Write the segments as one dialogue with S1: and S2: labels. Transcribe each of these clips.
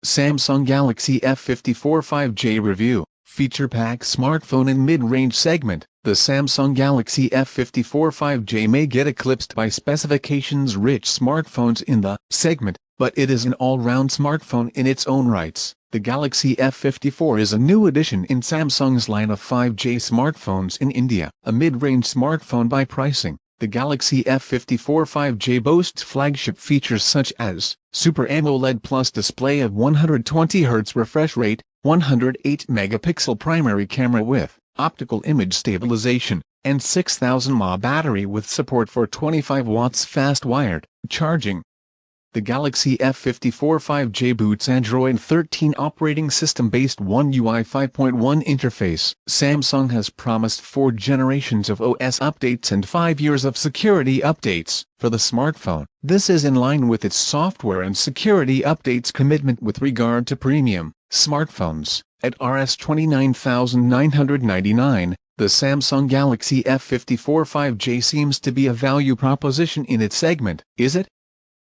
S1: Samsung Galaxy F54 5J Review. Feature-packed smartphone in mid-range segment. The Samsung Galaxy F54 5J may get eclipsed by specifications-rich smartphones in the segment, but it is an all-round smartphone in its own rights. The Galaxy F54 is a new addition in Samsung's line of 5J smartphones in India. A mid-range smartphone by pricing. The Galaxy F54 5J boasts flagship features such as Super AMOLED Plus display of 120Hz refresh rate, 108-megapixel primary camera with optical image stabilization, and 6000 mAh battery with support for 25 watts fast wired charging. The Galaxy F54 5J boots Android 13 operating system based One UI 5.1 interface. Samsung has promised 4 generations of OS updates and 5 years of security updates for the smartphone. This is in line with its software and security updates commitment with regard to premium smartphones. At Rs 29,999, the Samsung Galaxy F54 5J seems to be a value proposition in its segment, is it?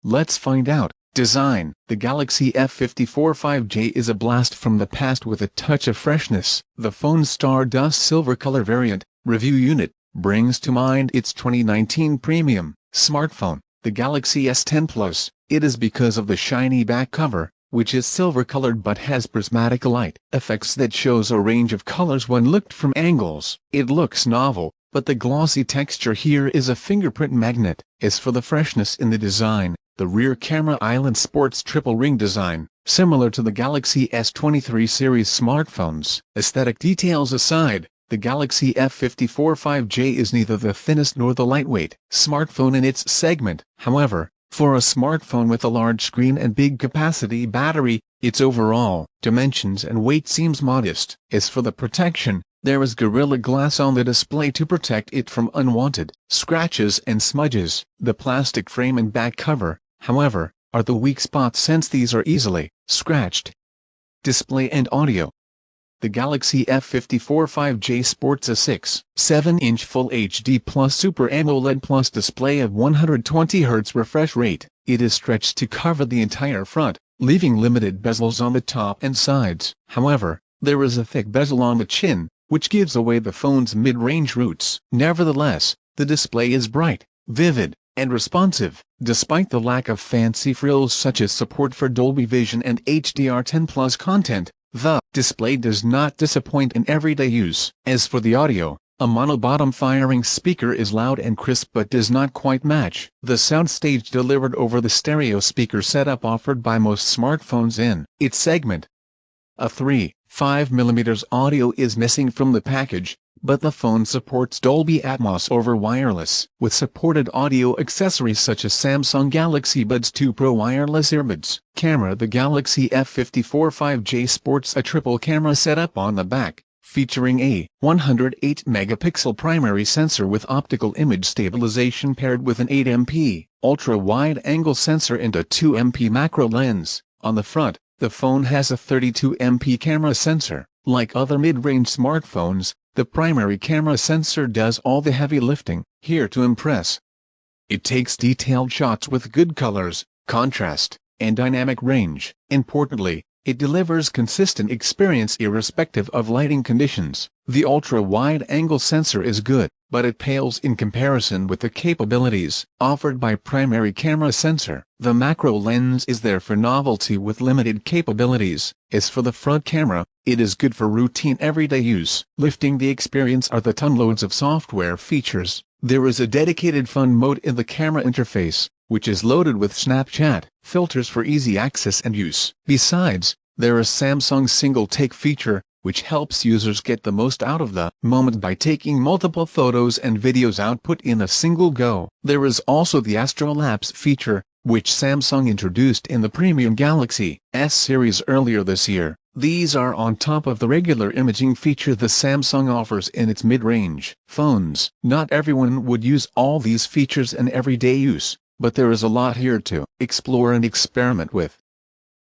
S1: Let's find out. Design. The Galaxy F54 5J is a blast from the past with a touch of freshness. The phone's Stardust silver color variant, review unit, brings to mind its 2019 premium smartphone, the Galaxy S10 Plus. It is because of the shiny back cover, which is silver colored but has prismatic light effects that shows a range of colors when looked from angles. It looks novel, but the glossy texture here is a fingerprint magnet. As for the freshness in the design, the rear camera island sports triple ring design, similar to the Galaxy S23 series smartphones. Aesthetic details aside, the Galaxy F54 5J is neither the thinnest nor the lightweight smartphone in its segment. However, for a smartphone with a large screen and big capacity battery, its overall dimensions and weight seems modest. As for the protection, there is Gorilla Glass on the display to protect it from unwanted scratches and smudges. The plastic frame and back cover, however, are the weak spots since these are easily scratched. Display and audio. The Galaxy F54 5J sports a 6.7-inch Full HD Plus Super AMOLED Plus display of 120Hz refresh rate. It is stretched to cover the entire front, leaving limited bezels on the top and sides. However, there is a thick bezel on the chin, which gives away the phone's mid-range roots. Nevertheless, the display is bright, vivid, and responsive. Despite the lack of fancy frills such as support for Dolby Vision and HDR10 Plus content, the display does not disappoint in everyday use. As for the audio, a mono-bottom firing speaker is loud and crisp but does not quite match the soundstage delivered over the stereo speaker setup offered by most smartphones in its segment. A 3.5mm audio is missing from the package, but the phone supports Dolby Atmos over wireless, with supported audio accessories such as Samsung Galaxy Buds 2 Pro wireless earbuds. Camera. The Galaxy F54 5J sports a triple camera setup on the back, featuring a 108-megapixel primary sensor with optical image stabilization paired with an 8MP ultra-wide-angle sensor and a 2MP macro lens. On the front, the phone has a 32MP camera sensor. Like other mid-range smartphones, the primary camera sensor does all the heavy lifting, here to impress. It takes detailed shots with good colors, contrast, and dynamic range. Importantly, it delivers consistent experience irrespective of lighting conditions. The ultra-wide-angle sensor is good, but it pales in comparison with the capabilities offered by primary camera sensor. The macro lens is there for novelty with limited capabilities. As for the front camera, it is good for routine everyday use. Lifting the experience are the tonloads of software features. There is a dedicated fun mode in the camera interface, which is loaded with Snapchat filters for easy access and use. Besides, there is Samsung's single take feature, which helps users get the most out of the moment by taking multiple photos and videos output in a single go. There is also the Astrolapse feature, which Samsung introduced in the premium Galaxy S series earlier this year. These are on top of the regular imaging feature the Samsung offers in its mid-range phones. Not everyone would use all these features in everyday use, but there is a lot here to explore and experiment with.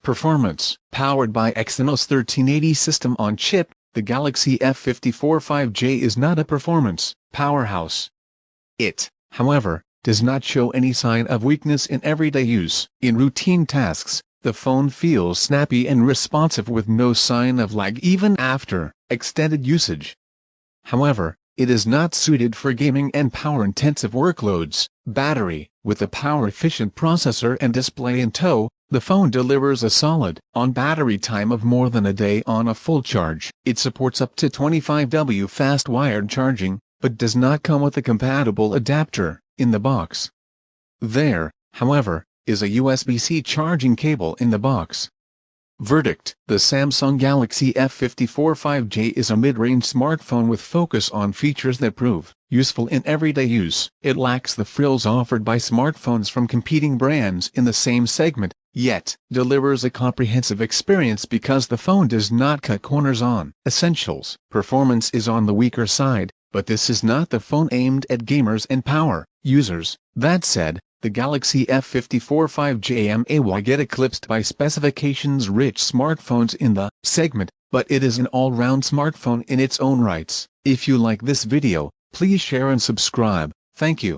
S1: Performance. Powered by Exynos 1380 system on chip, the Galaxy F54 5J is not a performance powerhouse. It, however, does not show any sign of weakness in everyday use. In routine tasks, The phone feels snappy and responsive with no sign of lag even after extended usage. However, it is not suited for gaming and power-intensive workloads. Battery: with a power-efficient processor and display in tow, the phone delivers a solid on-battery time of more than a day on a full charge. It supports up to 25W fast wired charging, but does not come with a compatible adapter in the box. There, however, is a USB-C charging cable in the box. Verdict: the Samsung Galaxy F54 5G is a mid-range smartphone with focus on features that prove useful in everyday use. It lacks the frills offered by smartphones from competing brands in the same segment, yet delivers a comprehensive experience because the phone does not cut corners on essentials. Performance is on the weaker side, but this is not the phone aimed at gamers and power users. That said, the Galaxy F54 5G may get eclipsed by specifications-rich smartphones in the segment, but it is an all-round smartphone in its own rights. If you like this video, please share and subscribe. Thank you.